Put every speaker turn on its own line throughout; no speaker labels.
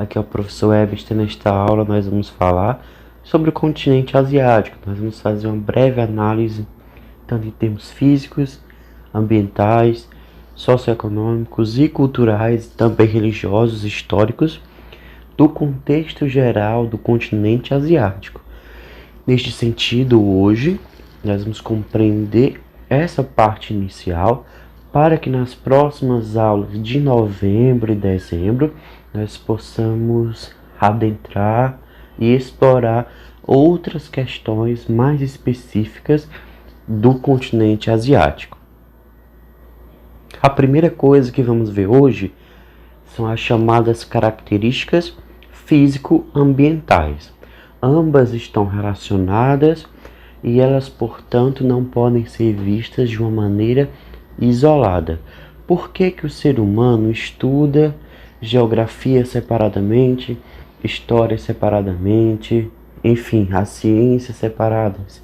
Aqui é o professor Ebster. Nesta aula nós vamos falar sobre o continente asiático. Nós vamos fazer uma breve análise, tanto em termos físicos, ambientais, socioeconômicos e culturais, também religiosos, históricos, do contexto geral do continente asiático. Neste sentido, hoje, nós vamos compreender essa parte inicial para que nas próximas aulas de novembro e dezembro nós possamos adentrar e explorar outras questões mais específicas do continente asiático. A primeira coisa que vamos ver hoje são as chamadas características físico-ambientais. Ambas estão relacionadas e elas, portanto, não podem ser vistas de uma maneira isolada. Por que o ser humano estuda geografia separadamente, história separadamente, enfim, as ciências separadas?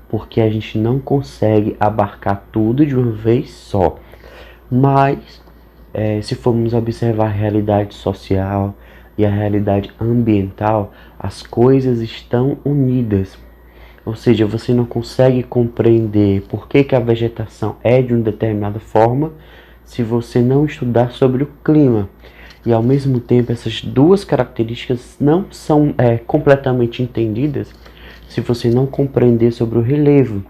Porque a gente não consegue abarcar tudo de uma vez só. Mas, se formos observar a realidade social e a realidade ambiental, as coisas estão unidas. Ou seja, você não consegue compreender por que a vegetação é de uma determinada forma se você não estudar sobre o clima. E ao mesmo tempo, essas duas características não são completamente entendidas se você não compreender sobre o relevo.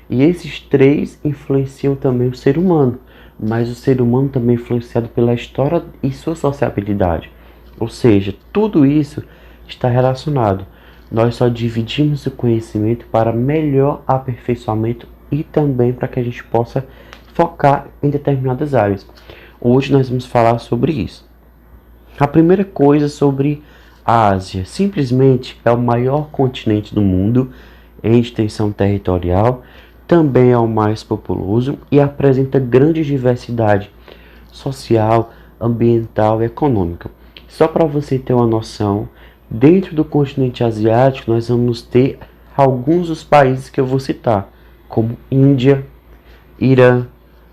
E esses três influenciam também o ser humano, mas o ser humano também é influenciado pela história e sua sociabilidade. Ou seja, tudo isso está relacionado. Nós só dividimos o conhecimento para melhor aperfeiçoamento e também para que a gente possa focar em determinadas áreas. Hoje nós vamos falar sobre isso. A primeira coisa sobre a Ásia. Simplesmente é o maior continente do mundo em extensão territorial, também é o mais populoso e apresenta grande diversidade social, ambiental e econômica. Só para você ter uma noção, dentro do continente asiático, nós vamos ter alguns dos países que eu vou citar, como Índia, Irã,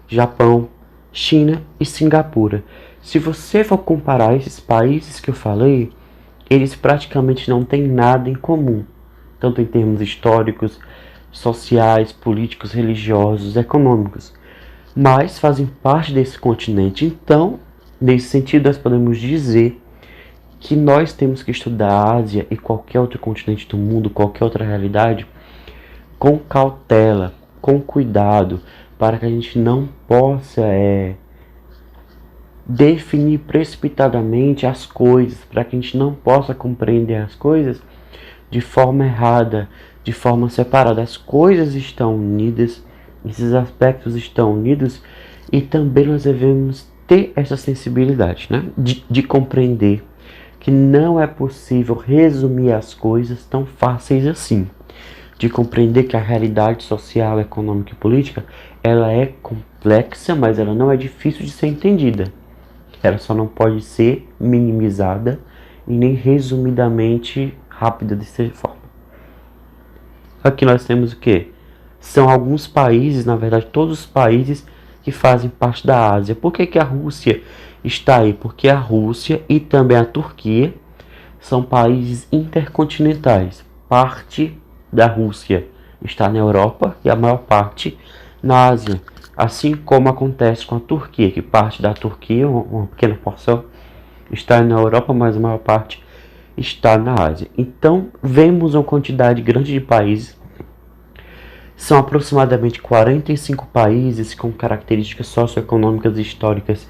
Japão, China e Singapura. Se você for comparar esses países que eu falei, eles praticamente não têm nada em comum, tanto em termos históricos, sociais, políticos, religiosos, econômicos, mas fazem parte desse continente. Então, nesse sentido, nós podemos dizer que nós temos que estudar a Ásia e qualquer outro continente do mundo, qualquer outra realidade, com cautela, com cuidado, para que a gente não possa definir precipitadamente as coisas, para que a gente não possa compreender as coisas de forma errada, de forma separada. As coisas estão unidas, esses aspectos estão unidos, e também nós devemos ter essa sensibilidade, né, de compreender que não é possível resumir as coisas tão fáceis assim, de compreender que a realidade social, econômica e política, ela é complexa, mas ela não é difícil de ser entendida. Ela só não pode ser minimizada e nem resumidamente rápida de ser forma. Aqui nós temos o que? São alguns países, na verdade todos os países que fazem parte da Ásia. Por que a Rússia está aí? Porque a Rússia e também a Turquia são países intercontinentais. Parte da Rússia está na Europa e a maior parte na Ásia. Assim como acontece com a Turquia, que parte da Turquia, uma pequena porção, está na Europa, mas a maior parte está na Ásia. Então, vemos uma quantidade grande de países. São aproximadamente 45 países com características socioeconômicas e históricas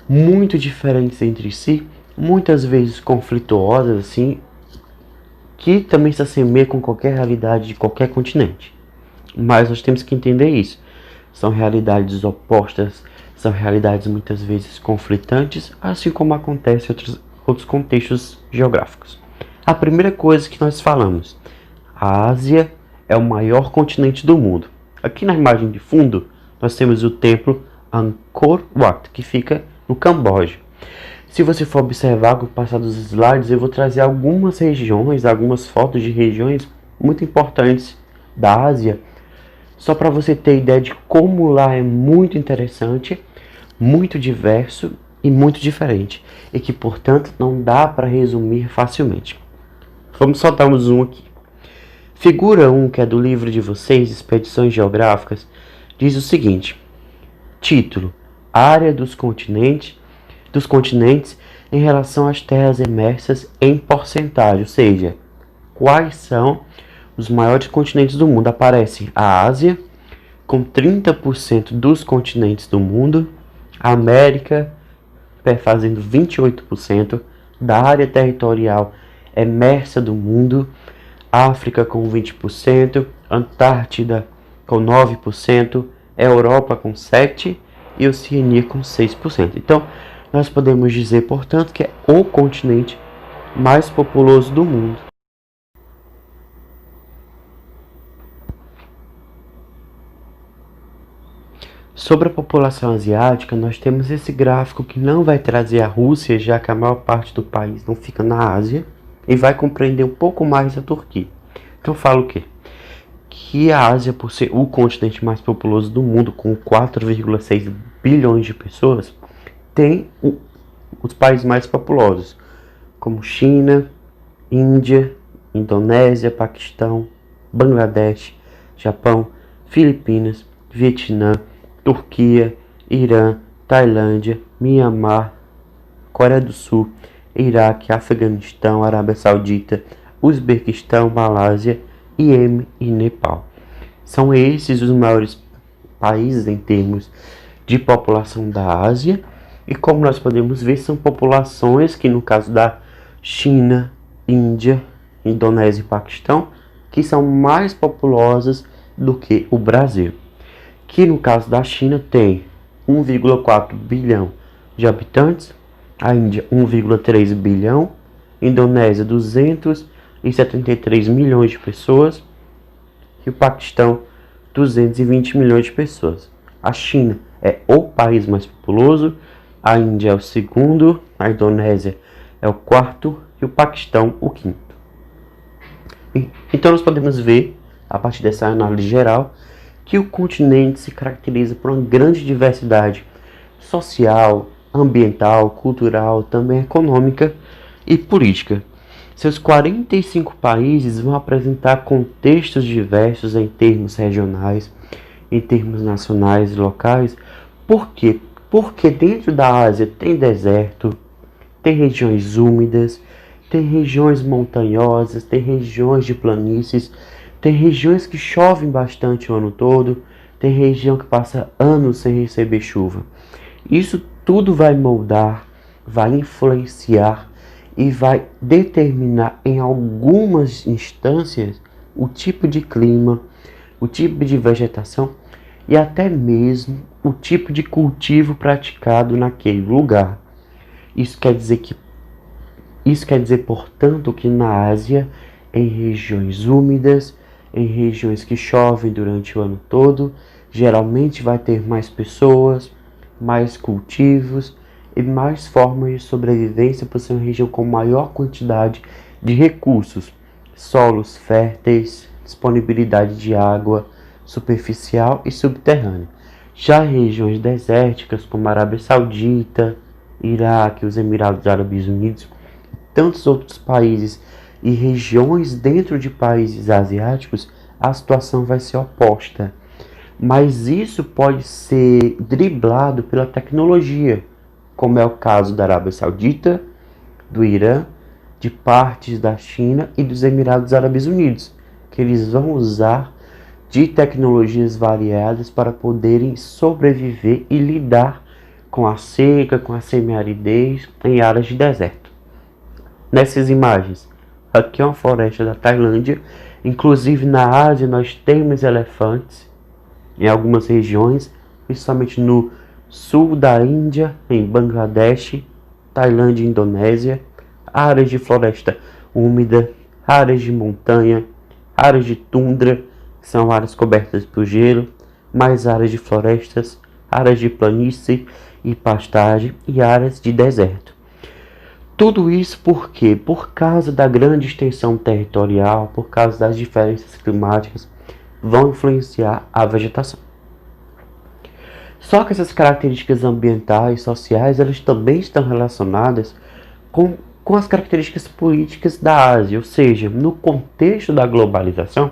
muito diferentes entre si, muitas vezes conflituosas, assim, que também se assemelham com qualquer realidade de qualquer continente. Mas nós temos que entender isso. São realidades opostas, são realidades muitas vezes conflitantes, assim como acontece em outros contextos geográficos. A primeira coisa que nós falamos, a Ásia é o maior continente do mundo. Aqui na imagem de fundo, nós temos o templo Angkor Wat, que fica no Camboja. Se você for observar com o passar dos slides, eu vou trazer algumas regiões, algumas fotos de regiões muito importantes da Ásia, só para você ter ideia de como lá é muito interessante, muito diverso e muito diferente, e que, portanto, não dá para resumir facilmente. Vamos soltar um zoom aqui. Figura 1, que é do livro de vocês, Expedições Geográficas, diz o seguinte: título: área dos continentes em relação às terras emersas em porcentagem, ou seja, quais são os maiores continentes do mundo. Aparece a Ásia, com 30% dos continentes do mundo, a América, fazendo 28% da área territorial emersa do mundo, África com 20%, Antártida com 9%, Europa com 7% e Oceania com 6%. Então, nós podemos dizer, portanto, que é o continente mais populoso do mundo. Sobre a população asiática, nós temos esse gráfico que não vai trazer a Rússia, já que a maior parte do país não fica na Ásia, e vai compreender um pouco mais a Turquia. Então falo o quê? Que a Ásia, por ser o continente mais populoso do mundo, com 4,6 bilhões de pessoas, tem os países mais populosos, como China, Índia, Indonésia, Paquistão, Bangladesh, Japão, Filipinas, Vietnã, Turquia, Irã, Tailândia, Mianmar, Coreia do Sul, Iraque, Afeganistão, Arábia Saudita, Uzbequistão, Malásia, Iêmen e Nepal. São esses os maiores países em termos de população da Ásia, e como nós podemos ver, são populações que, no caso da China, Índia, Indonésia e Paquistão, que são mais populosas do que o Brasil. Que no caso da China tem 1,4 bilhão de habitantes, a Índia 1,3 bilhão, Indonésia 273 milhões de pessoas e o Paquistão 220 milhões de pessoas. A China é o país mais populoso, a Índia é o segundo, a Indonésia é o quarto e o Paquistão o quinto. Então nós podemos ver, a partir dessa análise geral, que o continente se caracteriza por uma grande diversidade social, ambiental, cultural, também econômica e política. Seus 45 países vão apresentar contextos diversos em termos regionais, em termos nacionais e locais. Por quê? Porque dentro da Ásia tem deserto, tem regiões úmidas, tem regiões montanhosas, tem regiões de planícies, tem regiões que chovem bastante o ano todo, tem região que passa anos sem receber chuva. Isso tudo vai moldar, vai influenciar e vai determinar em algumas instâncias o tipo de clima, o tipo de vegetação e até mesmo o tipo de cultivo praticado naquele lugar. Isso quer dizer, portanto, que na Ásia, em regiões úmidas, em regiões que chovem durante o ano todo, geralmente vai ter mais pessoas, mais cultivos e mais formas de sobrevivência por ser uma região com maior quantidade de recursos, solos férteis, disponibilidade de água superficial e subterrânea. Já regiões desérticas como a Arábia Saudita, Iraque, os Emirados Árabes Unidos, tantos outros países e regiões dentro de países asiáticos, a situação vai ser oposta. Mas isso pode ser driblado pela tecnologia, como é o caso da Arábia Saudita, do Irã, de partes da China e dos Emirados Árabes Unidos, que eles vão usar de tecnologias variadas para poderem sobreviver e lidar com a seca, com a semiaridez em áreas de deserto. Nessas imagens, aqui é uma floresta da Tailândia. Inclusive na Ásia nós temos elefantes em algumas regiões, principalmente no sul da Índia, em Bangladesh, Tailândia e Indonésia, áreas de floresta úmida, áreas de montanha, áreas de tundra, que são áreas cobertas por gelo, mais áreas de florestas, áreas de planície e pastagem e áreas de deserto. Tudo isso por quê? Por causa da grande extensão territorial, por causa das diferenças climáticas, vão influenciar a vegetação. Só que essas características ambientais, sociais, elas também estão relacionadas com as características políticas da Ásia, ou seja, no contexto da globalização,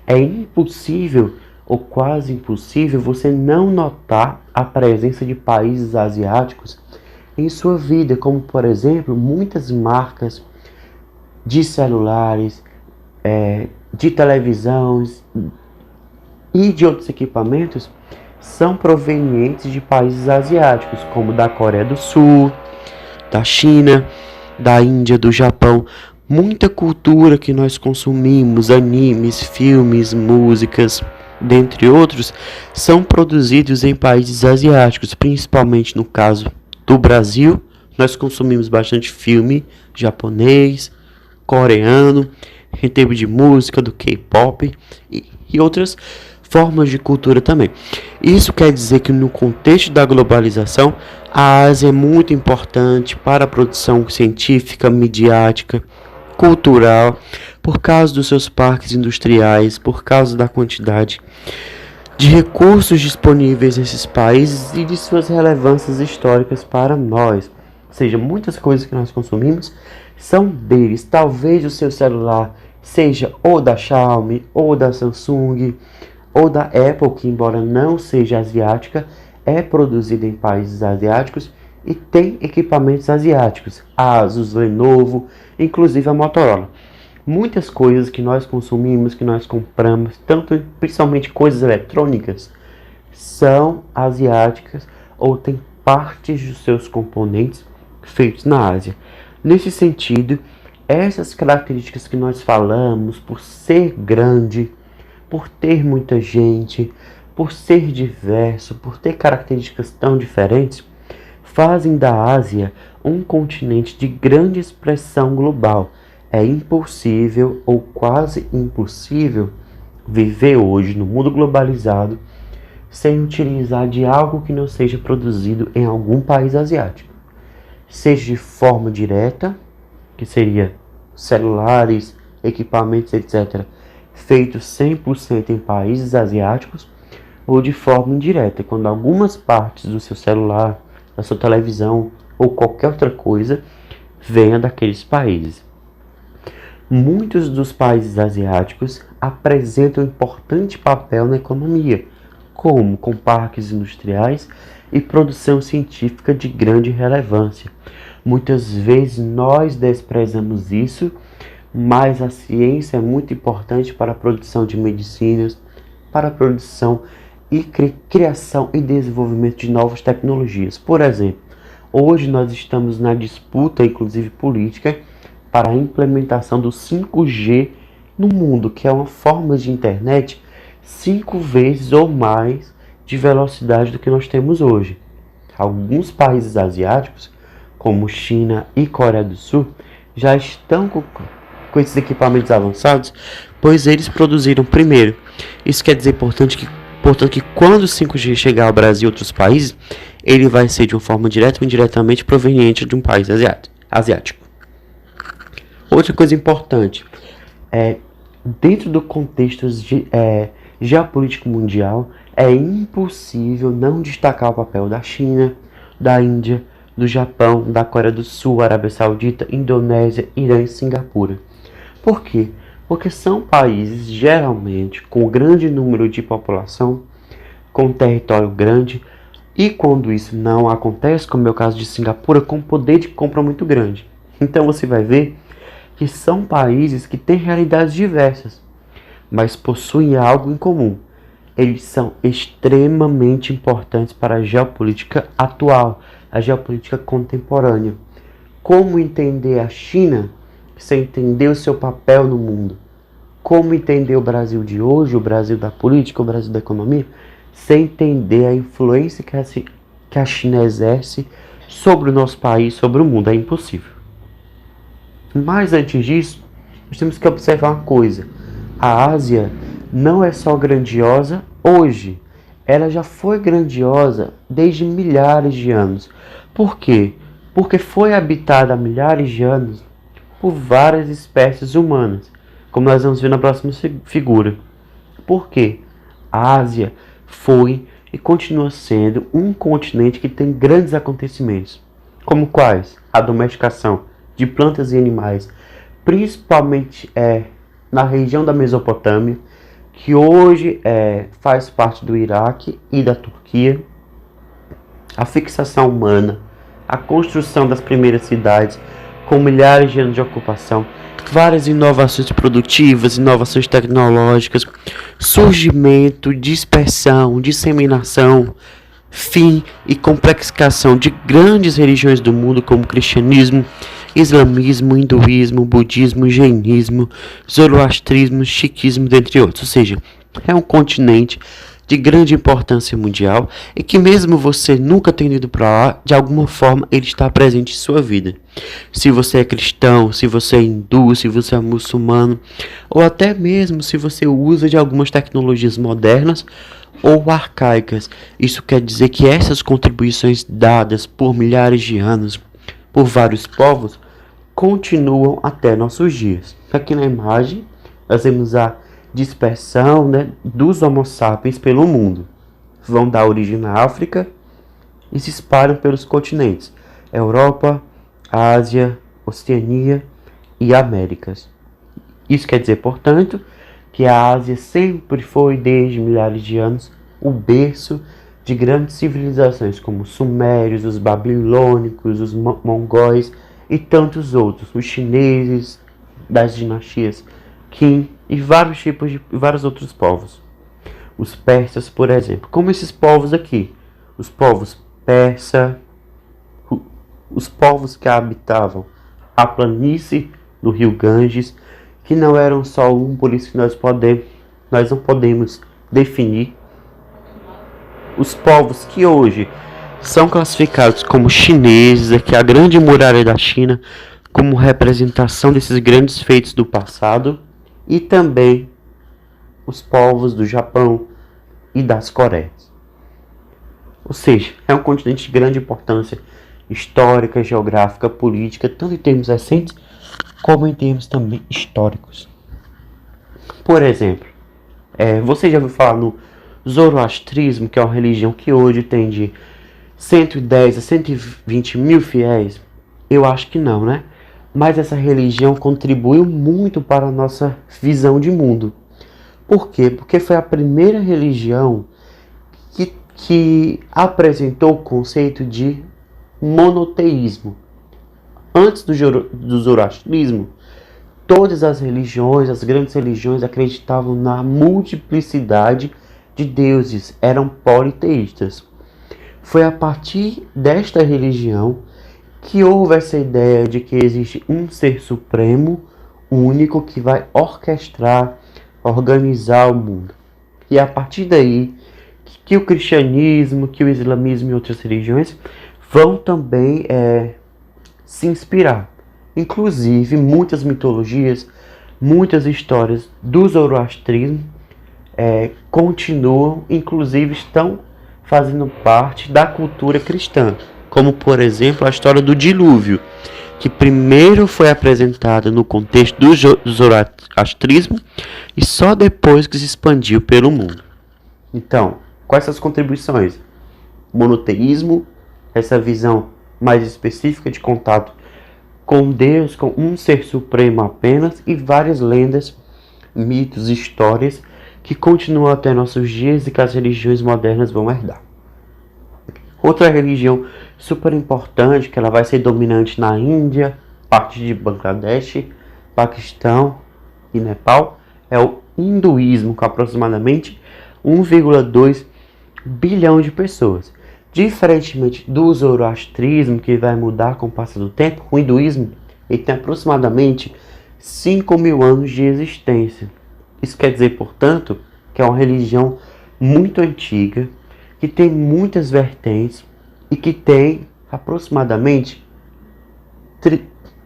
é impossível ou quase impossível você não notar a presença de países asiáticos em sua vida, como por exemplo, muitas marcas de celulares, de televisões e de outros equipamentos são provenientes de países asiáticos, como da Coreia do Sul, da China, da Índia, do Japão. Muita cultura que nós consumimos, animes, filmes, músicas, dentre outros, são produzidos em países asiáticos, principalmente no caso do Brasil. Nós consumimos bastante filme japonês, coreano, em termos de música, do K-pop e outras formas de cultura também. Isso quer dizer que no contexto da globalização, a Ásia é muito importante para a produção científica, midiática, cultural, por causa dos seus parques industriais, por causa da quantidade de recursos disponíveis nesses países e de suas relevâncias históricas para nós. Ou seja, muitas coisas que nós consumimos são deles. Talvez o seu celular seja ou da Xiaomi, ou da Samsung, ou da Apple, que embora não seja asiática, é produzida em países asiáticos e tem equipamentos asiáticos, a Asus, Lenovo, inclusive a Motorola. Muitas coisas que nós consumimos, que nós compramos, principalmente coisas eletrônicas, são asiáticas ou têm partes dos seus componentes feitos na Ásia. Nesse sentido, essas características que nós falamos, por ser grande, por ter muita gente, por ser diverso, por ter características tão diferentes, fazem da Ásia um continente de grande expressão global. É impossível ou quase impossível viver hoje no mundo globalizado sem utilizar de algo que não seja produzido em algum país asiático. Seja de forma direta, que seria celulares, equipamentos, etc., feitos 100% em países asiáticos, ou de forma indireta, quando algumas partes do seu celular, da sua televisão ou qualquer outra coisa venha daqueles países. Muitos dos países asiáticos apresentam um importante papel na economia, como com parques industriais e produção científica de grande relevância. Muitas vezes nós desprezamos isso, mas a ciência é muito importante para a produção de medicinas, para a produção e criação e desenvolvimento de novas tecnologias. Por exemplo, hoje nós estamos na disputa, inclusive política, para a implementação do 5G no mundo, que é uma forma de internet 5 vezes ou mais de velocidade do que nós temos hoje. Alguns países asiáticos, como China e Coreia do Sul, já estão com esses equipamentos avançados, pois eles produziram primeiro. Isso quer dizer, portanto, que quando o 5G chegar ao Brasil e outros países, ele vai ser de uma forma direta ou indiretamente proveniente de um país asiático. Outra coisa importante, dentro do contexto geopolítico mundial, é impossível não destacar o papel da China, da Índia, do Japão, da Coreia do Sul, Arábia Saudita, Indonésia, Irã e Singapura. Por quê? Porque são países geralmente com grande número de população, com território grande, e quando isso não acontece, como é o caso de Singapura, com poder de compra muito grande. Então você vai ver que são países que têm realidades diversas, mas possuem algo em comum. Eles são extremamente importantes para a geopolítica atual, a geopolítica contemporânea. Como entender a China sem entender o seu papel no mundo? Como entender o Brasil de hoje, o Brasil da política, o Brasil da economia, sem entender a influência que a China exerce sobre o nosso país, sobre o mundo? É impossível. Mas antes disso, nós temos que observar uma coisa. A Ásia não é só grandiosa hoje, ela já foi grandiosa desde milhares de anos. Por quê? Porque foi habitada há milhares de anos por várias espécies humanas, como nós vamos ver na próxima figura. Por quê? A Ásia foi e continua sendo um continente que tem grandes acontecimentos, como quais? A domesticação de plantas e animais, principalmente na região da Mesopotâmia, que hoje faz parte do Iraque e da Turquia, a fixação humana, a construção das primeiras cidades com milhares de anos de ocupação, várias inovações produtivas, inovações tecnológicas, surgimento, dispersão, disseminação, fim e complexificação de grandes religiões do mundo como cristianismo, islamismo, hinduísmo, budismo, jainismo, zoroastrismo, sikhismo, dentre outros. Ou seja, é um continente de grande importância mundial e que mesmo você nunca tendo ido para lá, de alguma forma ele está presente em sua vida. Se você é cristão, se você é hindu, se você é muçulmano, ou até mesmo se você usa de algumas tecnologias modernas ou arcaicas. Isso quer dizer que essas contribuições dadas por milhares de anos por vários povos continuam até nossos dias. Aqui na imagem nós vemos a dispersão, dos Homo sapiens pelo mundo. Vão dar origem na África e se espalham pelos continentes Europa, Ásia, Oceania e Américas. Isso quer dizer, portanto, que a Ásia sempre foi, desde milhares de anos, o berço de grandes civilizações como os sumérios, os babilônicos, os mongóis e tantos outros, os chineses das dinastias Qin e vários outros povos. Os persas, por exemplo, como esses povos aqui, os povos persa, os povos que habitavam a planície do rio Ganges, que não eram só um, por isso que nós não podemos definir. Os povos que hoje são classificados como chineses, aqui a grande muralha da China, como representação desses grandes feitos do passado, e também os povos do Japão e das Coreias. Ou seja, é um continente de grande importância histórica, geográfica, política, tanto em termos recentes como em termos também históricos. Por exemplo, você já ouviu falar no zoroastrismo, que é uma religião que hoje tem de 110 a 120 mil fiéis? Eu acho que não, né? Mas essa religião contribuiu muito para a nossa visão de mundo. Por quê? Porque foi a primeira religião que apresentou o conceito de monoteísmo. Antes do zoroastrismo, todas as religiões, as grandes religiões, acreditavam na multiplicidade de deuses, eram politeístas. Foi a partir desta religião que houve essa ideia de que existe um ser supremo, único, que vai orquestrar, organizar o mundo. E a partir daí que o cristianismo, que o islamismo e outras religiões vão também se inspirar. Inclusive, muitas mitologias, muitas histórias do zoroastrismo continuam, inclusive estão fazendo parte da cultura cristã. Como, por exemplo, a história do dilúvio, que primeiro foi apresentada no contexto do zoroastrismo e só depois que se expandiu pelo mundo. Então, quais são as contribuições? Monoteísmo, essa visão mais específica de contato com Deus, com um ser supremo apenas, e várias lendas, mitos, histórias que continuam até nossos dias e que as religiões modernas vão herdar. Outra religião super importante, que ela vai ser dominante na Índia, parte de Bangladesh, Paquistão e Nepal, é o hinduísmo, com aproximadamente 1,2 bilhão de pessoas. Diferentemente do zoroastrismo, que vai mudar com o passar do tempo, o hinduísmo ele tem aproximadamente 5 mil anos de existência. Isso quer dizer, portanto, que é uma religião muito antiga, que tem muitas vertentes e que tem aproximadamente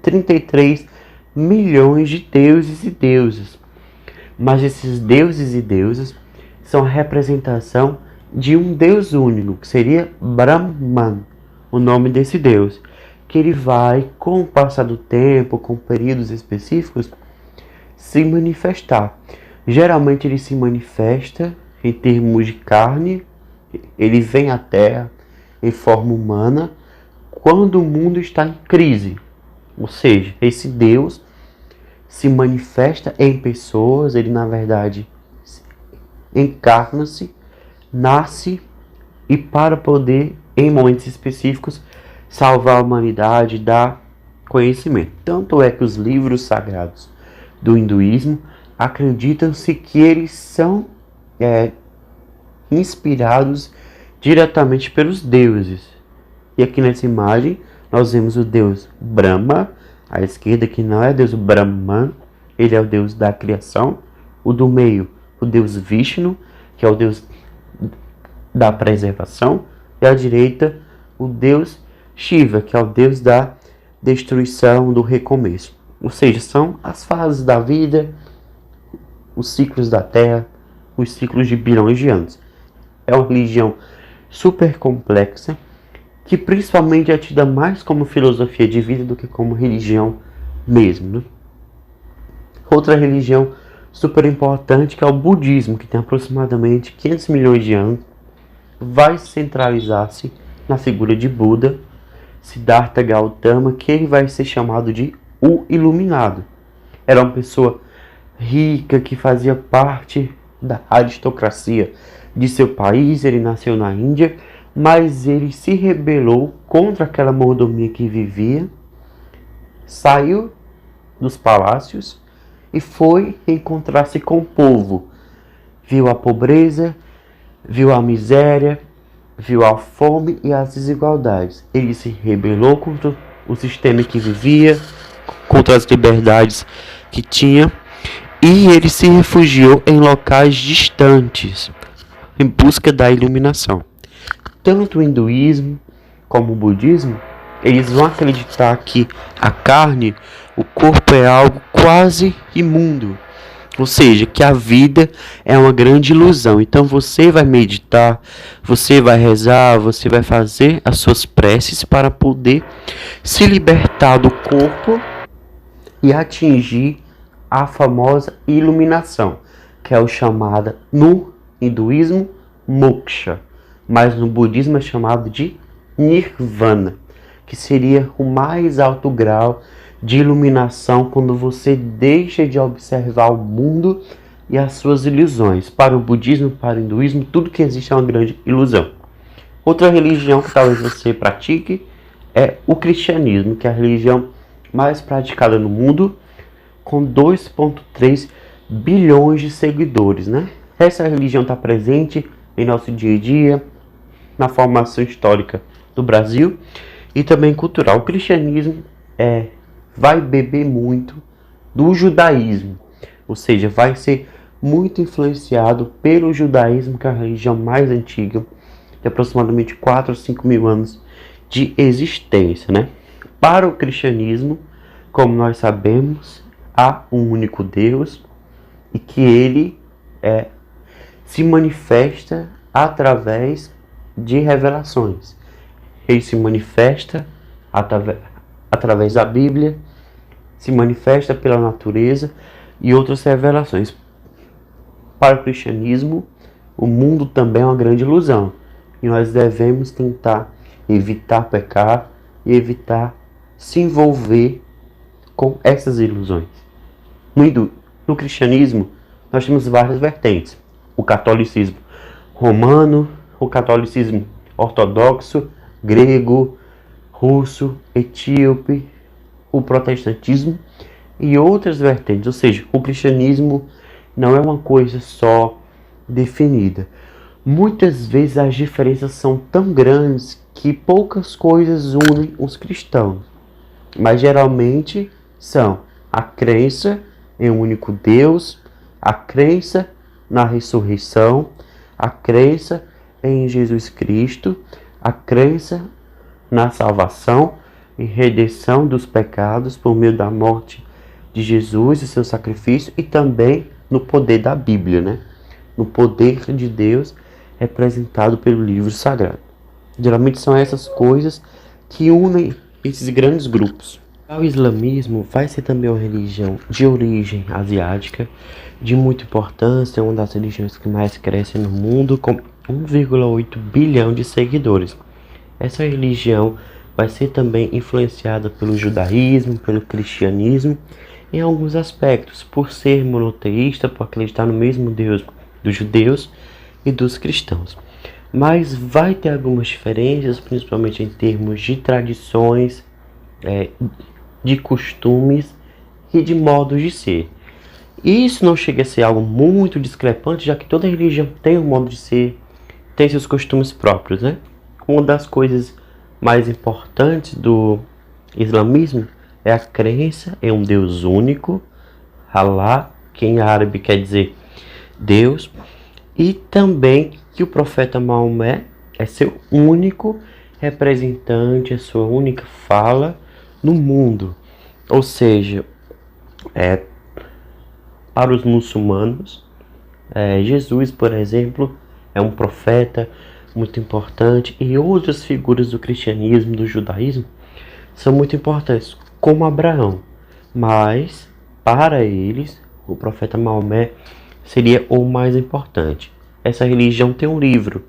33 milhões de deuses e deusas. Mas esses deuses e deusas são a representação de um Deus único, que seria Brahman, o nome desse Deus, que ele vai, com o passar do tempo, com períodos específicos, se manifestar. Geralmente ele se manifesta em termos de carne ele vem à Terra em forma humana quando o mundo está em crise. Ou seja, esse Deus se manifesta em pessoas, ele na verdade encarna-se, nasce e para poder, em momentos específicos, salvar a humanidade, dar conhecimento. Tanto é que os livros sagrados do hinduísmo acreditam-se que eles são inspirados diretamente pelos deuses. E aqui nessa imagem nós vemos o deus Brahma, à esquerda, que não é deus Brahman, ele é o deus da criação. O do meio, o deus Vishnu, que é o deus da preservação. E à direita, o deus Shiva, que é o deus da destruição, do recomeço. Ou seja, são as fases da vida, os ciclos da Terra, os ciclos de bilhões de anos. É uma religião super complexa, que principalmente é tida mais como filosofia de vida do que como religião mesmo, né? Outra religião super importante, que é o budismo, que tem aproximadamente 500 milhões de anos, vai centralizar-se na figura de Buda, Siddhartha Gautama, que ele vai ser chamado de o Iluminado. Era uma pessoa rica que fazia parte da aristocracia de seu país, ele nasceu na Índia, mas ele se rebelou contra aquela mordomia que vivia, saiu dos palácios e foi encontrar-se com o povo. Viu a pobreza, viu a miséria, viu a fome e as desigualdades. Ele se rebelou contra o sistema que vivia, contra as liberdades que tinha, e ele se refugiou em locais distantes, em busca da iluminação. Tanto o hinduísmo como o budismo, eles vão acreditar que a carne, o corpo é algo quase imundo. Ou seja, que a vida é uma grande ilusão. Então você vai meditar, você vai rezar, você vai fazer as suas preces para poder se libertar do corpo e atingir a famosa iluminação, que é o chamada no hinduísmo moksha, mas no budismo é chamado de nirvana, que seria o mais alto grau de iluminação quando você deixa de observar o mundo e as suas ilusões. Para o budismo, para o hinduísmo, tudo que existe é uma grande ilusão. Outra religião que talvez você pratique é o cristianismo, que é a religião mais praticada no mundo, com 2,3 bilhões de seguidores, né? Essa religião está presente em nosso dia a dia, na formação histórica do Brasil e também cultural. O cristianismo vai beber muito do judaísmo, ou seja, vai ser muito influenciado pelo judaísmo, que é a religião mais antiga, de aproximadamente 4 ou 5 mil anos de existência, né? Para o cristianismo, como nós sabemos, há um único Deus e que ele se manifesta através de revelações. Ele se manifesta através da Bíblia, se manifesta pela natureza e outras revelações. Para o cristianismo, o mundo também é uma grande ilusão e nós devemos tentar evitar pecar e evitar se envolver com essas ilusões. No cristianismo, nós temos várias vertentes. O catolicismo romano, o catolicismo ortodoxo, grego, russo, etíope, o protestantismo e outras vertentes. Ou seja, o cristianismo não é uma coisa só definida. Muitas vezes as diferenças são tão grandes que poucas coisas unem os cristãos, mas geralmente são a crença em um único Deus, a crença na ressurreição, a crença em Jesus Cristo, a crença na salvação e redenção dos pecados por meio da morte de Jesus e seu sacrifício, e também no poder da Bíblia, né? No poder de Deus representado pelo livro sagrado. Geralmente são essas coisas que unem esses grandes grupos. O islamismo vai ser também uma religião de origem asiática, de muita importância, é uma das religiões que mais crescem no mundo, 1,8 bilhão de seguidores. Essa religião vai ser também influenciada pelo judaísmo, pelo cristianismo, em alguns aspectos, por ser monoteísta, por acreditar no mesmo Deus dos judeus e dos cristãos. Mas vai ter algumas diferenças, principalmente em termos de tradições, de costumes e de modos de ser. E isso não chega a ser algo muito discrepante, já que toda religião tem um modo de ser, tem seus costumes próprios, né? Uma das coisas mais importantes do islamismo é a crença em um Deus único, Allah, que em árabe quer dizer Deus, e também que o profeta Maomé é seu único representante, é sua única fala no mundo. Ou seja, para os muçulmanos, Jesus, por exemplo, é um profeta muito importante, e outras figuras do cristianismo, do judaísmo, são muito importantes, como Abraão. Mas, para eles, o profeta Maomé seria o mais importante. Essa religião tem um livro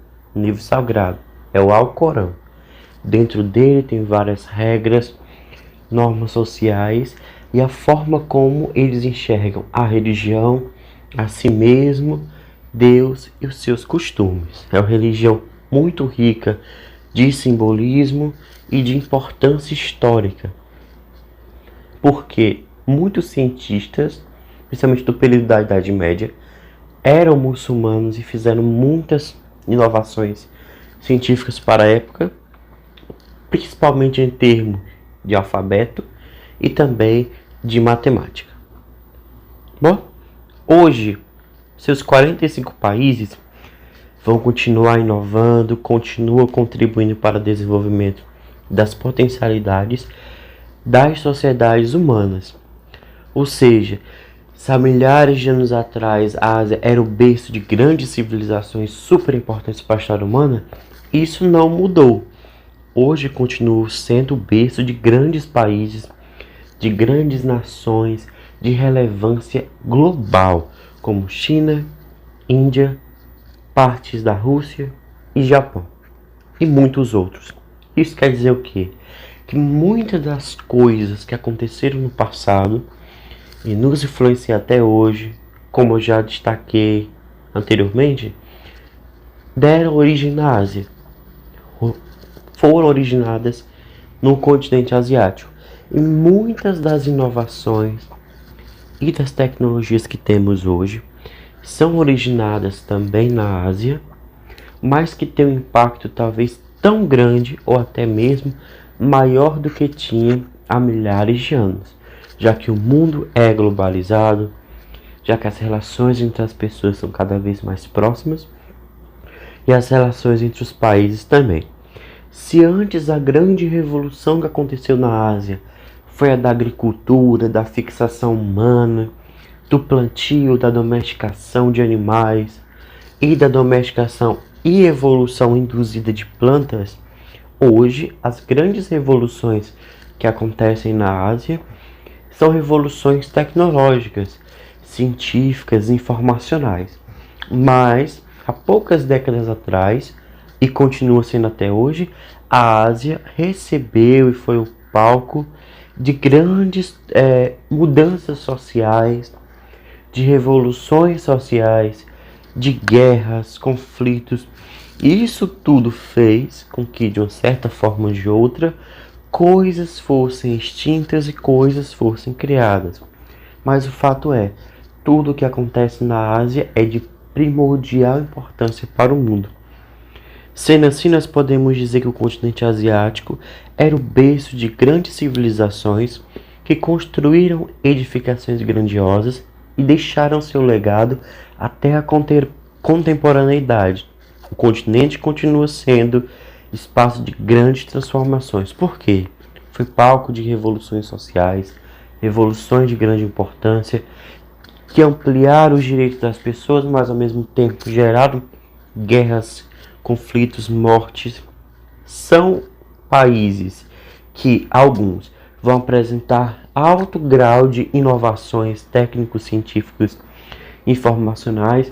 sagrado, é o Alcorão. Dentro dele tem várias regras, normas sociais e a forma como eles enxergam a religião, a si mesmo, Deus e os seus costumes. É uma religião muito rica de simbolismo e de importância histórica, porque muitos cientistas, principalmente do período da Idade Média, eram muçulmanos e fizeram muitas inovações científicas para a época, principalmente em termos de alfabeto e também de matemática. Bom, hoje, seus 45 países vão continuar inovando, continuam contribuindo para o desenvolvimento das potencialidades das sociedades humanas. Ou seja, se há milhares de anos atrás a Ásia era o berço de grandes civilizações super importantes para a história humana, isso não mudou. Hoje continua sendo o berço de grandes países, de grandes nações de relevância global, como China, Índia, partes da Rússia e Japão, e muitos outros. Isso quer dizer o quê? Que muitas das coisas que aconteceram no passado e nos influencia até hoje, como eu já destaquei anteriormente, deram origem na Ásia, foram originadas no continente asiático. E muitas das inovações e das tecnologias que temos hoje são originadas também na Ásia, mas que tem um impacto talvez tão grande ou até mesmo maior do que tinha há milhares de anos, já que o mundo é globalizado, já que as relações entre as pessoas são cada vez mais próximas e as relações entre os países também. Se antes a grande revolução que aconteceu na Ásia foi a da agricultura, da fixação humana, do plantio, da domesticação de animais e da domesticação e evolução induzida de plantas, hoje as grandes revoluções que acontecem na Ásia são revoluções tecnológicas, científicas, informacionais. Mas há poucas décadas atrás, e continua sendo até hoje, a Ásia recebeu e foi o palco de grandes mudanças sociais, de revoluções sociais, de guerras, conflitos. E isso tudo fez com que, de uma certa forma ou de outra, coisas fossem extintas e coisas fossem criadas. Mas o fato é, tudo o que acontece na Ásia é de primordial importância para o mundo. Sendo assim, nós podemos dizer que o continente asiático era o berço de grandes civilizações que construíram edificações grandiosas e deixaram seu legado até a contemporaneidade. O continente continua sendo espaço de grandes transformações. Por quê? Foi palco de revoluções sociais, revoluções de grande importância, que ampliaram os direitos das pessoas, mas ao mesmo tempo geraram guerras, conflitos, mortes. São países que alguns vão apresentar alto grau de inovações técnicos, científicos, informacionais,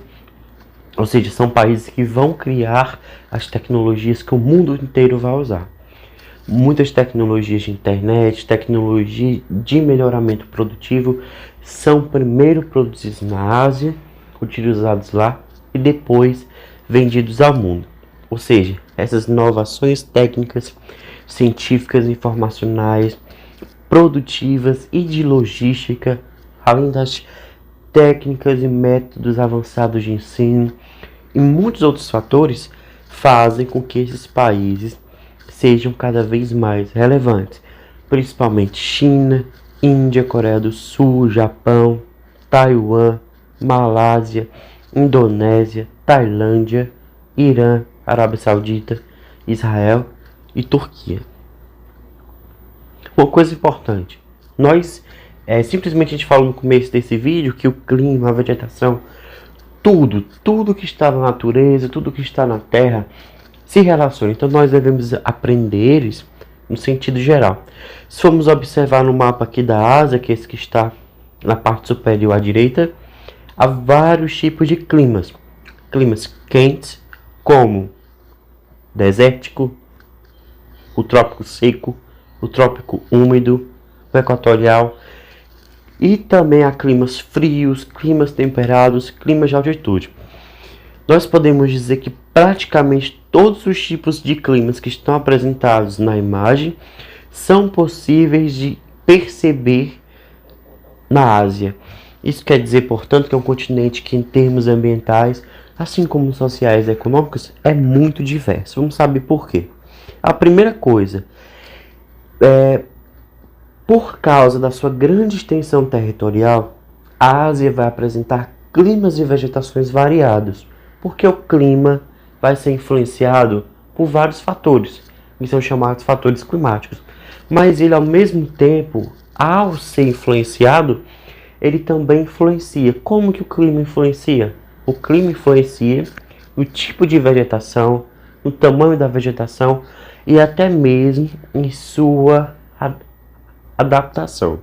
Ou seja, são países que vão criar as tecnologias que o mundo inteiro vai usar. Muitas tecnologias de internet, tecnologia de melhoramento produtivo são primeiro produzidas na Ásia, utilizados lá e depois vendidos ao mundo. Ou seja, essas inovações técnicas, científicas, informacionais, produtivas e de logística, além das técnicas e métodos avançados de ensino e muitos outros fatores, fazem com que esses países sejam cada vez mais relevantes, principalmente China, Índia, Coreia do Sul, Japão, Taiwan, Malásia, Indonésia, Tailândia, Irã, Arábia Saudita, Israel e Turquia. Uma coisa importante, nós simplesmente a gente fala no começo desse vídeo que o clima, a vegetação, tudo que está na natureza, tudo que está na terra se relaciona. Então nós devemos aprender eles no sentido geral. Se formos observar no mapa aqui da Ásia, que é esse que está na parte superior à direita, há vários tipos de climas. Climas quentes, como desértico, o trópico seco, o trópico úmido, o equatorial. E também há climas frios, climas temperados, climas de altitude. Nós podemos dizer que praticamente todos os tipos de climas que estão apresentados na imagem são possíveis de perceber na Ásia. Isso quer dizer, portanto, que é um continente que, em termos ambientais, assim como sociais e econômicos, é muito diverso. Vamos saber por quê. A primeira coisa por causa da sua grande extensão territorial, a Ásia vai apresentar climas e vegetações variados, porque o clima vai ser influenciado por vários fatores, que são chamados fatores climáticos. Mas ele, ao mesmo tempo, ao ser influenciado, ele também influencia. Como que o clima influencia? O clima influencia no tipo de vegetação, no tamanho da vegetação e até mesmo em sua adaptação.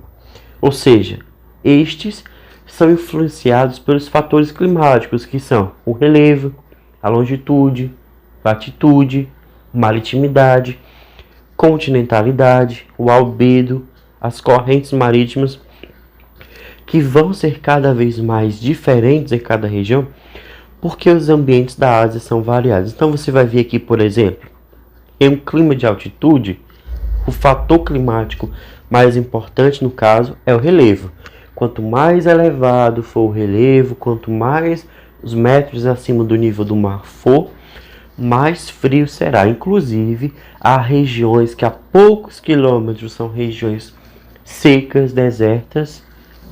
Ou seja, estes são influenciados pelos fatores climáticos, que são o relevo, a longitude, latitude, maritimidade, continentalidade, o albedo, as correntes marítimas, que vão ser cada vez mais diferentes em cada região, porque os ambientes da Ásia são variados. Então você vai ver aqui, por exemplo, em um clima de altitude, o fator climático mais importante no caso é o relevo. Quanto mais elevado for o relevo, quanto mais os metros acima do nível do mar for, mais frio será. Inclusive, há regiões que a poucos quilômetros são regiões secas, desertas,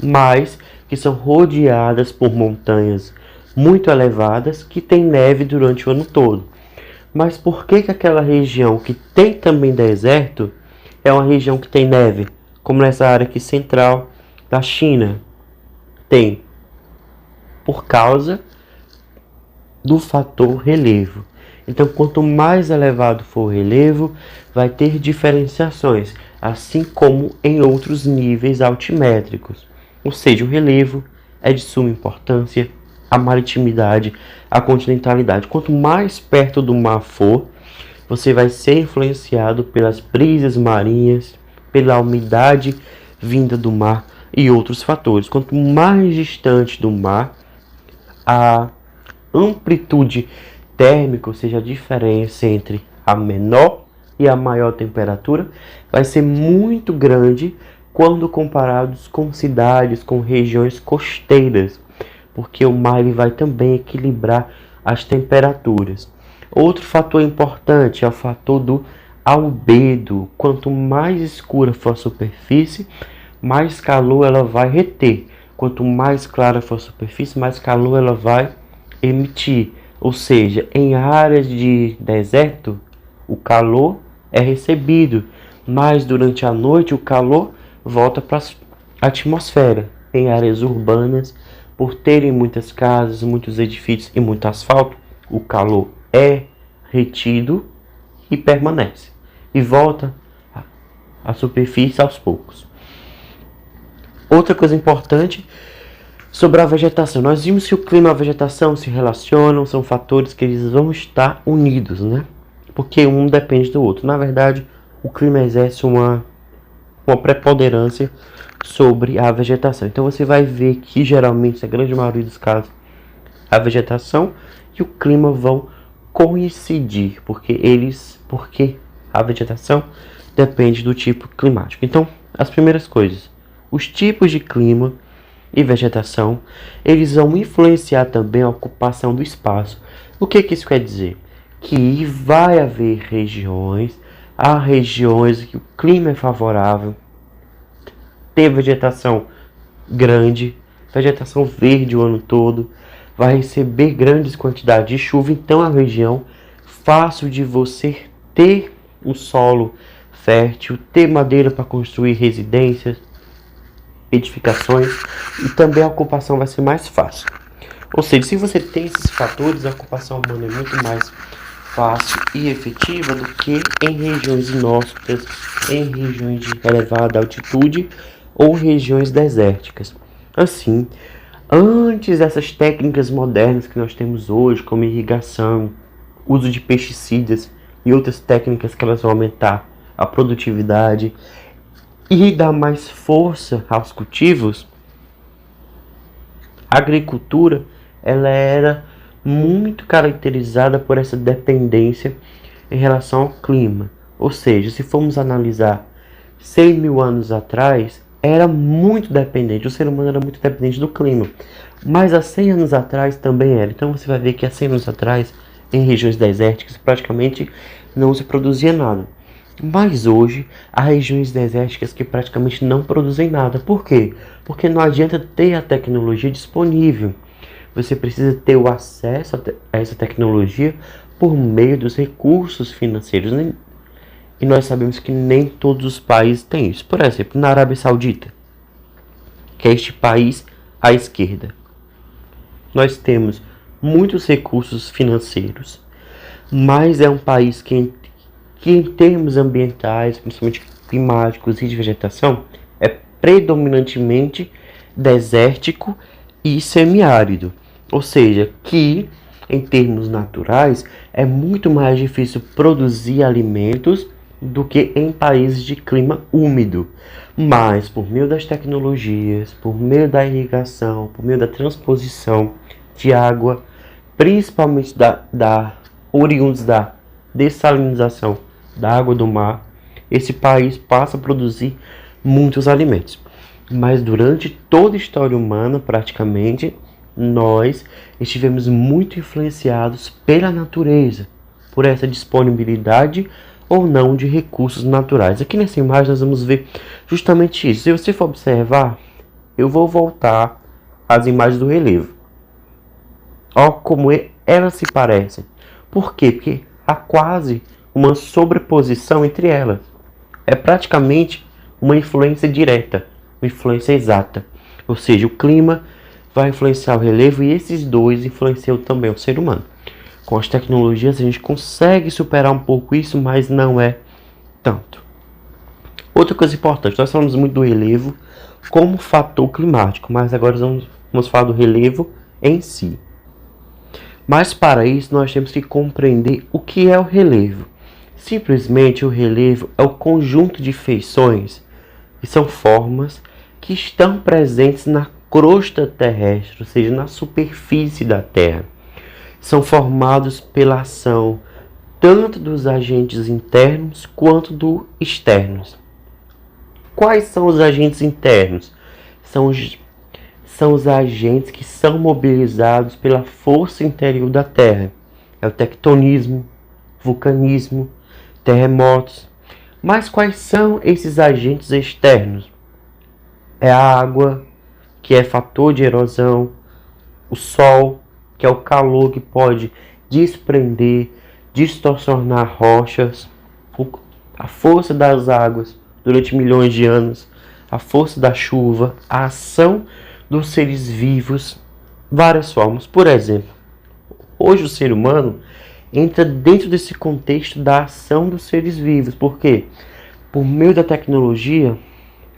mas que são rodeadas por montanhas muito elevadas que tem neve durante o ano todo. Mas por que aquela região que tem também deserto é uma região que tem neve? Como nessa área aqui central da China tem, por causa do fator relevo. Então, quanto mais elevado for o relevo, vai ter diferenciações, assim como em outros níveis altimétricos. Ou seja, o relevo é de suma importância, a maritimidade, a continentalidade. Quanto mais perto do mar for, você vai ser influenciado pelas brisas marinhas, pela umidade vinda do mar e outros fatores. Quanto mais distante do mar, a amplitude térmica, ou seja, a diferença entre a menor e a maior temperatura, vai ser muito grande quando comparados com cidades, com regiões costeiras, porque o mar ele vai também equilibrar as temperaturas. Outro fator importante é o fator do albedo. Quanto mais escura for a superfície, mais calor ela vai reter. Quanto mais clara for a superfície, mais calor ela vai emitir. Ou seja, em áreas de deserto, o calor é recebido, mas durante a noite o calor volta para a atmosfera. Em áreas urbanas, por terem muitas casas, muitos edifícios e muito asfalto, o calor é retido e permanece. E volta à superfície aos poucos. Outra coisa importante Sobre a vegetação, nós vimos que o clima e a vegetação se relacionam, são fatores que eles vão estar unidos, né? Porque um depende do outro. Na verdade, o clima exerce uma preponderância sobre a vegetação. Então você vai ver que geralmente, na grande maioria dos casos, a vegetação e o clima vão coincidir, porque a vegetação depende do tipo climático. Então, as primeiras coisas, os tipos de clima e vegetação, eles vão influenciar também a ocupação do espaço. O que isso quer dizer? Que vai haver há regiões que o clima é favorável, tem vegetação grande, vegetação verde o ano todo, vai receber grandes quantidades de chuva, então a região fácil de você ter um solo fértil, ter madeira para construir residências, edificações, e também a ocupação vai ser mais fácil. Ou seja, se você tem esses fatores, a ocupação humana é muito mais fácil e efetiva do que em regiões inóspitas, em regiões de elevada altitude ou regiões desérticas. Assim, antes dessas técnicas modernas que nós temos hoje, como irrigação, uso de pesticidas e outras técnicas que elas vão aumentar a produtividade e dar mais força aos cultivos, a agricultura ela era muito caracterizada por essa dependência em relação ao clima. Ou seja, se formos analisar 100 mil anos atrás, era muito dependente, o ser humano era muito dependente do clima. Mas há 100 anos atrás também era. Então você vai ver que há 100 anos atrás, em regiões desérticas, praticamente não se produzia nada. Mas hoje, há regiões desérticas que praticamente não produzem nada. Por quê? Porque não adianta ter a tecnologia disponível. Você precisa ter o acesso a essa tecnologia por meio dos recursos financeiros. E nós sabemos que nem todos os países têm isso. Por exemplo, na Arábia Saudita, que é este país à esquerda, nós temos muitos recursos financeiros, mas é um país que em termos ambientais, principalmente climáticos e de vegetação, é predominantemente desértico e semiárido. Ou seja, que em termos naturais é muito mais difícil produzir alimentos do que em países de clima úmido. Mas por meio das tecnologias, por meio da irrigação, por meio da transposição de água, principalmente oriundos da dessalinização da água do mar, esse país passa a produzir muitos alimentos. Mas durante toda a história humana, praticamente, nós estivemos muito influenciados pela natureza, por essa disponibilidade ou não de recursos naturais. Aqui nessa imagem nós vamos ver justamente isso. Se você for observar, eu vou voltar às imagens do relevo. Olha como elas se parecem. Por quê? Porque há quase uma sobreposição entre elas. É praticamente uma influência direta, uma influência exata. Ou seja, o clima vai influenciar o relevo e esses dois influenciam também o ser humano. Com as tecnologias a gente consegue superar um pouco isso, mas não é tanto. Outra coisa importante, nós falamos muito do relevo como fator climático, mas agora vamos falar do relevo em si. Mas para isso nós temos que compreender o que é o relevo. Simplesmente o relevo é o conjunto de feições, que são formas que estão presentes na crosta terrestre, ou seja, na superfície da Terra. São formados pela ação tanto dos agentes internos quanto dos externos. Quais são os agentes internos? São os agentes que são mobilizados pela força interior da Terra. É o tectonismo, vulcanismo, terremotos. Mas quais são esses agentes externos? É a água, que é fator de erosão, o sol, que é o calor que pode desprender, distorcionar rochas, a força das águas durante milhões de anos, a força da chuva, a ação dos seres vivos, várias formas. Por exemplo, hoje o ser humano entra dentro desse contexto da ação dos seres vivos. Por quê? Por meio da tecnologia,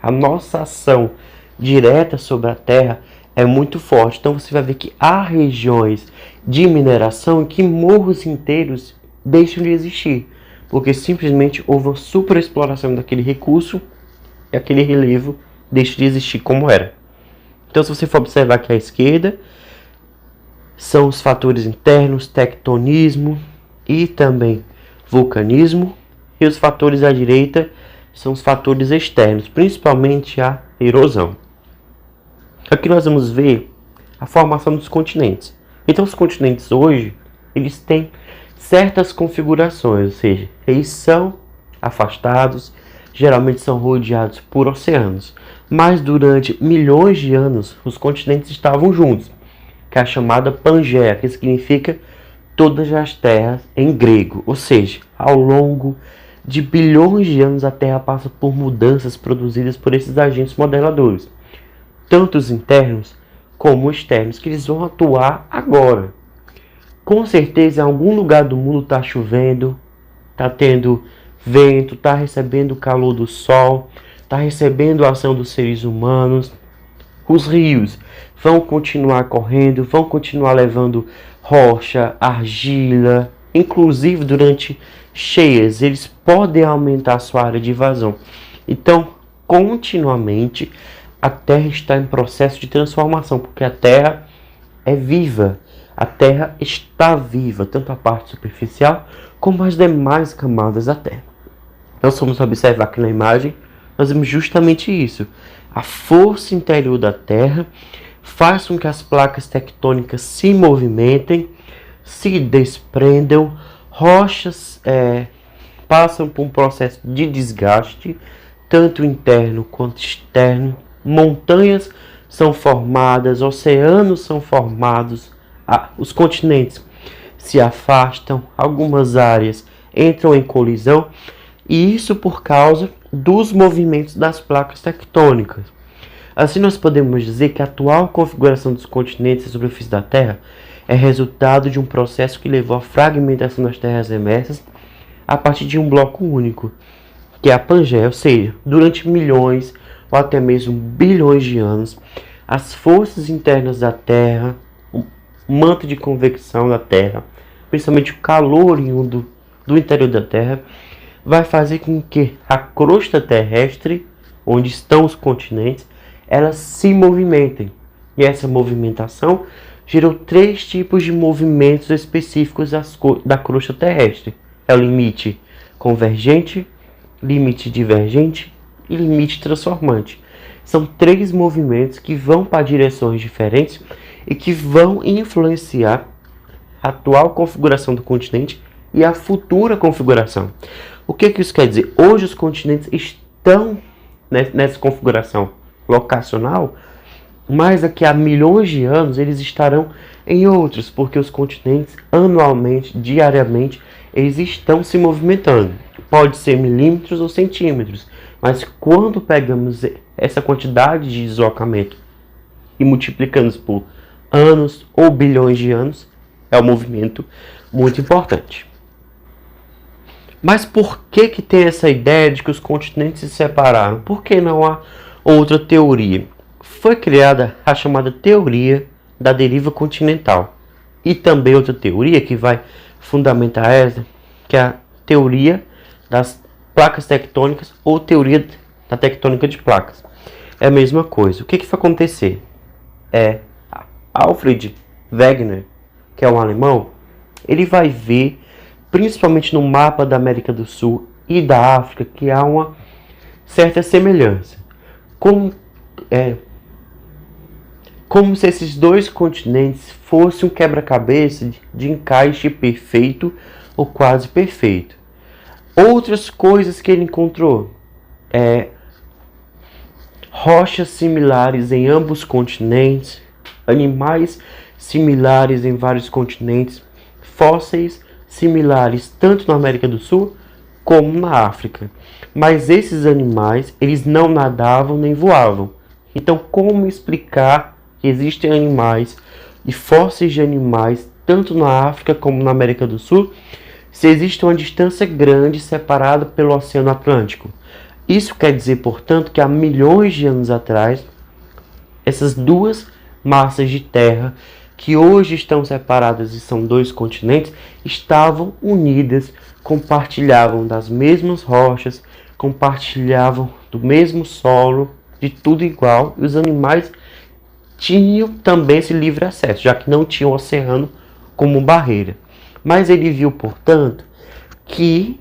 a nossa ação direta sobre a Terra é muito forte. Então você vai ver que há regiões de mineração em que morros inteiros deixam de existir, porque simplesmente houve uma superexploração daquele recurso e aquele relevo deixa de existir como era. Então, se você for observar aqui à esquerda, são os fatores internos, tectonismo e também vulcanismo, e os fatores à direita são os fatores externos, principalmente a erosão. Aqui nós vamos ver a formação dos continentes. Então, os continentes hoje, eles têm certas configurações, ou seja, eles são afastados, geralmente são rodeados por oceanos. Mas durante milhões de anos, os continentes estavam juntos, que é a chamada Pangeia, que significa todas as terras em grego. Ou seja, ao longo de bilhões de anos, a Terra passa por mudanças produzidas por esses agentes modeladores, tanto os internos como externos, que eles vão atuar agora. Com certeza, em algum lugar do mundo está chovendo, está tendo vento, está recebendo o calor do sol, está recebendo a ação dos seres humanos. Os rios vão continuar correndo, vão continuar levando rocha, argila, inclusive durante cheias, eles podem aumentar a sua área de vazão. Então, continuamente, a Terra está em processo de transformação, porque a Terra é viva. A Terra está viva, tanto a parte superficial como as demais camadas da Terra. Nós vamos observar aqui na imagem, nós vemos justamente isso. A força interior da Terra faz com que as placas tectônicas se movimentem, se desprendam, rochas passam por um processo de desgaste, tanto interno quanto externo, montanhas são formadas, oceanos são formados, os continentes se afastam, algumas áreas entram em colisão, e isso por causa dos movimentos das placas tectônicas. Assim, nós podemos dizer que a atual configuração dos continentes e superfície da Terra é resultado de um processo que levou à fragmentação das terras emersas a partir de um bloco único, que é a Pangeia. Ou seja, durante milhões ou até mesmo bilhões de anos, as forças internas da Terra, o manto de convecção da Terra, principalmente o calor oriundo do interior da Terra, vai fazer com que a crosta terrestre, onde estão os continentes, elas se movimentem. E essa movimentação gerou 3 tipos de movimentos específicos da crosta terrestre. É o limite convergente, limite divergente e limite transformante. São 3 movimentos que vão para direções diferentes e que vão influenciar a atual configuração do continente e a futura configuração. O que isso quer dizer? Hoje os continentes estão nessa configuração locacional, mas daqui a milhões de anos eles estarão em outros, porque os continentes anualmente, diariamente, eles estão se movimentando. Pode ser milímetros ou centímetros, mas quando pegamos essa quantidade de deslocamento e multiplicamos por anos ou bilhões de anos, é um movimento muito importante. Mas por que tem essa ideia de que os continentes se separaram? Por que não há outra teoria? Foi criada a chamada teoria da deriva continental. E também outra teoria que vai fundamentar essa, que é a teoria das placas tectônicas ou teoria da tectônica de placas. É a mesma coisa. O que vai acontecer? Alfred Wegener, que é um alemão, ele vai ver, principalmente no mapa da América do Sul e da África, que há uma certa semelhança. Como se esses 2 continentes fossem um quebra-cabeça de encaixe perfeito ou quase perfeito. Outras coisas que ele encontrou rochas similares em ambos continentes, animais similares em vários continentes, fósseis similares tanto na América do Sul como na África. Mas esses animais, eles não nadavam nem voavam. Então, como explicar que existem animais e fósseis de animais tanto na África como na América do Sul, se existe uma distância grande separada pelo Oceano Atlântico? Isso quer dizer, portanto, que há milhões de anos atrás, essas 2 massas de terra que hoje estão separadas e são dois continentes, estavam unidas, compartilhavam das mesmas rochas, compartilhavam do mesmo solo, de tudo igual, e os animais tinham também esse livre acesso, já que não tinha o oceano como barreira. Mas ele viu, portanto, que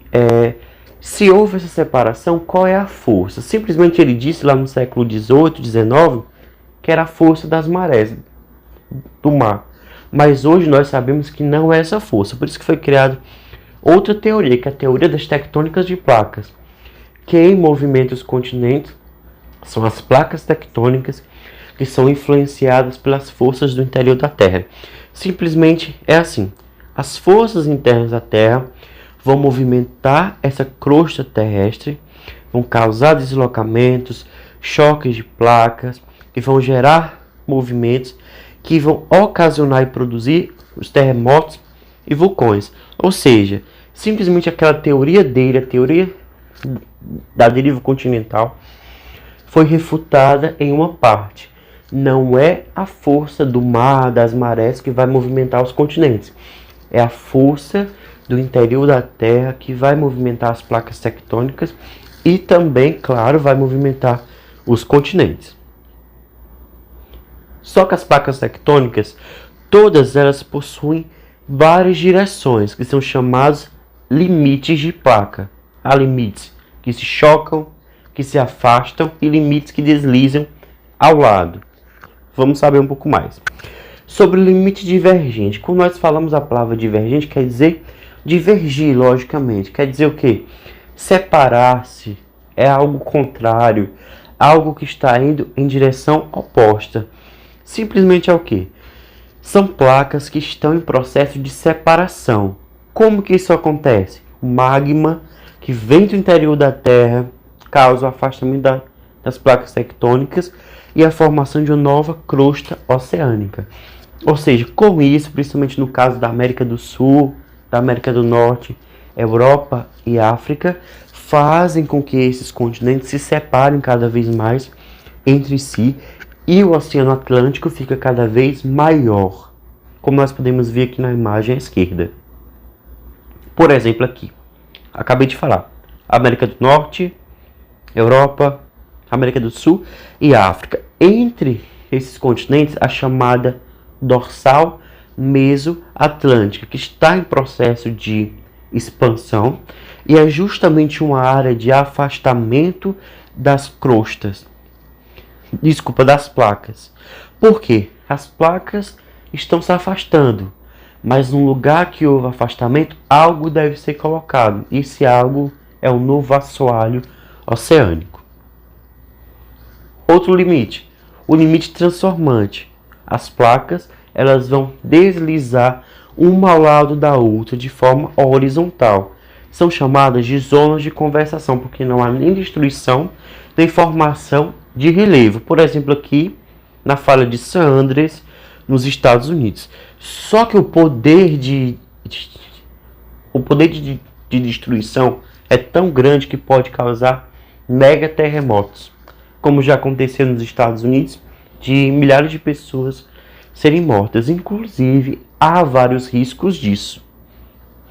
se houve essa separação, qual é a força? Simplesmente ele disse lá no século XVIII, XIX, que era a força das marés do mar. Mas hoje nós sabemos que não é essa força. Por isso que foi criada outra teoria, que é a teoria das tectônicas de placas. Quem movimenta os continentes são as placas tectônicas que são influenciadas pelas forças do interior da Terra. Simplesmente é assim. As forças internas da Terra vão movimentar essa crosta terrestre, vão causar deslocamentos, choques de placas, que vão gerar movimentos que vão ocasionar e produzir os terremotos e vulcões. Ou seja, simplesmente aquela teoria dele, a teoria da deriva continental, foi refutada em uma parte. Não é a força do mar, das marés que vai movimentar os continentes. É a força do interior da Terra que vai movimentar as placas tectônicas e também, claro, vai movimentar os continentes. Só que as placas tectônicas, todas elas possuem várias direções, que são chamados limites de placa. Há limites que se chocam, que se afastam e limites que deslizam ao lado. Vamos saber um pouco mais sobre o limite divergente. Quando nós falamos a palavra divergente, quer dizer divergir, logicamente. Quer dizer o quê? Separar-se é algo contrário, algo que está indo em direção oposta. Simplesmente é o quê? São placas que estão em processo de separação. Como que isso acontece? O magma que vem do interior da Terra causa o afastamento das placas tectônicas e a formação de uma nova crosta oceânica. Ou seja, com isso, principalmente no caso da América do Sul, da América do Norte, Europa e África, fazem com que esses continentes se separem cada vez mais entre si e o Oceano Atlântico fica cada vez maior, como nós podemos ver aqui na imagem à esquerda. Por exemplo, aqui, acabei de falar, América do Norte, Europa, América do Sul e África. Entre esses continentes, a chamada dorsal mesoatlântica, que está em processo de expansão e é justamente uma área de afastamento das crostas. Das placas. Por quê? As placas estão se afastando, mas no lugar que houve afastamento, algo deve ser colocado. E esse algo é o novo assoalho oceânico. Outro limite, o limite transformante. As placas elas vão deslizar uma ao lado da outra de forma horizontal. São chamadas de zonas de conversação, porque não há nem destruição, nem formação de relevo. Por exemplo, aqui na falha de San Andreas, nos Estados Unidos. Só que o poder de destruição é tão grande que pode causar mega terremotos, como já aconteceu nos Estados Unidos, de milhares de pessoas serem mortas. Inclusive, há vários riscos disso.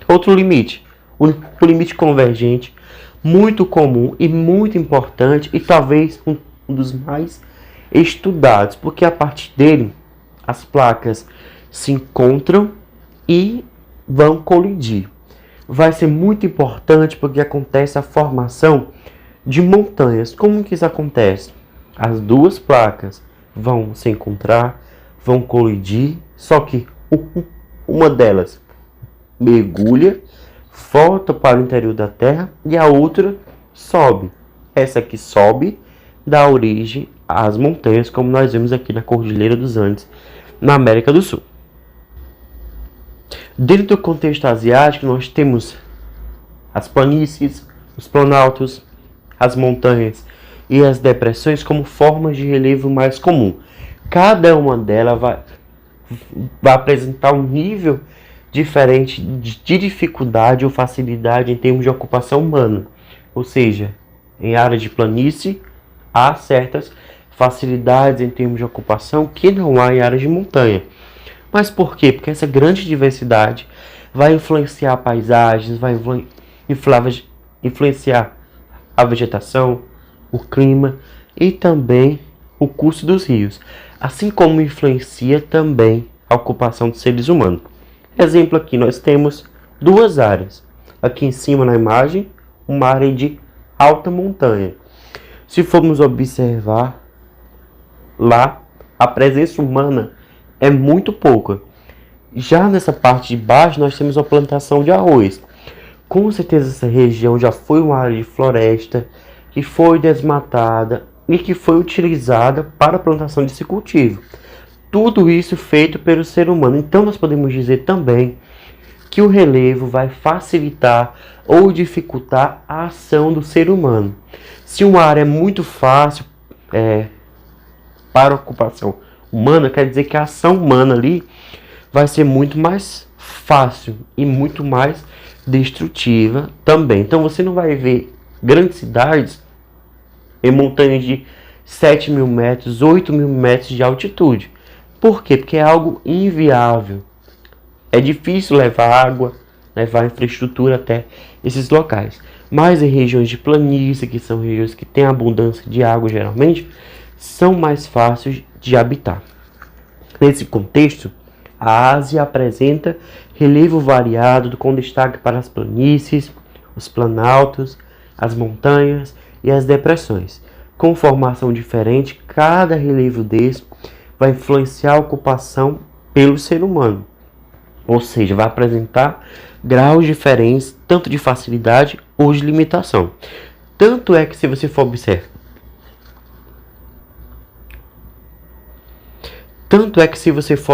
Outro limite, o limite convergente, muito comum e muito importante, e talvez um dos mais estudados, porque a partir dele as placas se encontram e vão colidir. Vai ser muito importante porque acontece a formação de montanhas. Como que isso acontece? As duas placas vão se encontrar, vão colidir, só que uma delas mergulha, volta para o interior da Terra e a outra sobe. Essa que sobe dá origem às montanhas, como nós vemos aqui na Cordilheira dos Andes, na América do Sul. Dentro do contexto asiático, nós temos as planícies, os planaltos, as montanhas e as depressões como formas de relevo mais comum. Cada uma delas vai apresentar um nível diferente de dificuldade ou facilidade em termos de ocupação humana. Ou seja, em áreas de planície, há certas facilidades em termos de ocupação que não há em áreas de montanha. Mas por quê? Porque essa grande diversidade vai influenciar paisagens, vai influenciar a vegetação, o clima e também o curso dos rios, assim como influencia também a ocupação dos seres humanos. Exemplo aqui, nós temos duas áreas. Aqui em cima na imagem, uma área de alta montanha. Se formos observar, lá a presença humana é muito pouca. Já nessa parte de baixo nós temos a plantação de arroz. Com certeza essa região já foi uma área de floresta que foi desmatada e que foi utilizada para a plantação desse cultivo. Tudo isso feito pelo ser humano. Então nós podemos dizer também que o relevo vai facilitar ou dificultar a ação do ser humano. Se uma área é muito fácil para a ocupação humana, quer dizer que a ação humana ali vai ser muito mais fácil e muito mais destrutiva também. Então você não vai ver grandes cidades em montanhas de 7.000 metros, 8.000 metros de altitude. Por quê? Porque é algo inviável. É difícil levar água, levar infraestrutura até esses locais. Mas em regiões de planície, que são regiões que têm abundância de água geralmente, são mais fáceis de habitar. Nesse contexto, a Ásia apresenta relevo variado com destaque para as planícies, os planaltos, as montanhas e as depressões. Com formação diferente, cada relevo desse vai influenciar a ocupação pelo ser humano. Ou seja, vai apresentar graus diferentes, tanto de facilidade ou de limitação. Tanto é que se você for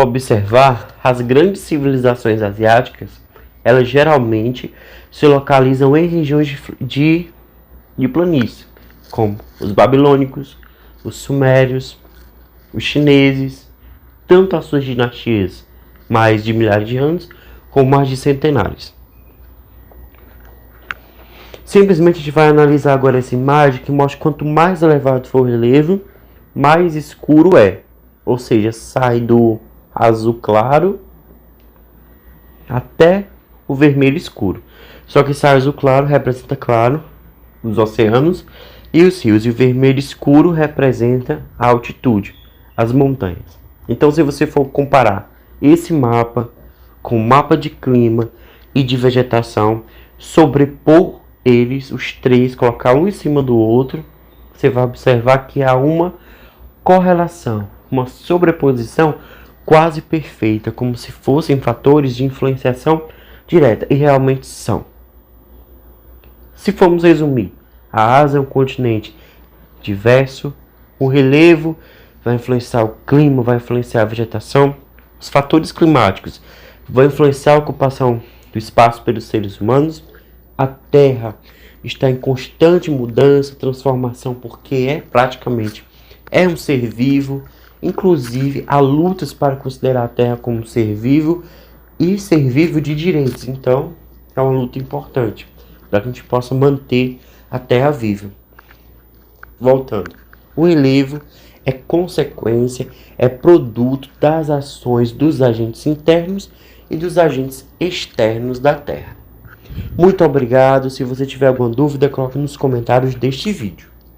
observar, as grandes civilizações asiáticas, elas geralmente se localizam em regiões de planície, como os babilônicos, os sumérios, os chineses, tanto as suas dinastias mais de milhares de anos, como mais de centenários. Simplesmente a gente vai analisar agora essa imagem que mostra que quanto mais elevado for o relevo, mais escuro é. Ou seja, sai do azul claro até o vermelho escuro. Só que esse azul claro representa, claro, os oceanos e os rios. E o vermelho escuro representa a altitude, as montanhas. Então, se você for comparar esse mapa com o mapa de clima e de vegetação, sobrepor eles, os três, colocar um em cima do outro, você vai observar que há uma correlação, uma sobreposição quase perfeita, como se fossem fatores de influenciação direta, e realmente são. Se formos resumir, a Ásia é um continente diverso, o relevo vai influenciar o clima, vai influenciar a vegetação, os fatores climáticos vão influenciar a ocupação do espaço pelos seres humanos, a Terra está em constante mudança, transformação, porque praticamente um ser vivo. Inclusive, há lutas para considerar a Terra como um ser vivo e ser vivo de direitos. Então, é uma luta importante para que a gente possa manter a Terra viva. Voltando, o relevo é consequência, é produto das ações dos agentes internos e dos agentes externos da Terra. Muito obrigado. Se você tiver alguma dúvida, coloque nos comentários deste vídeo.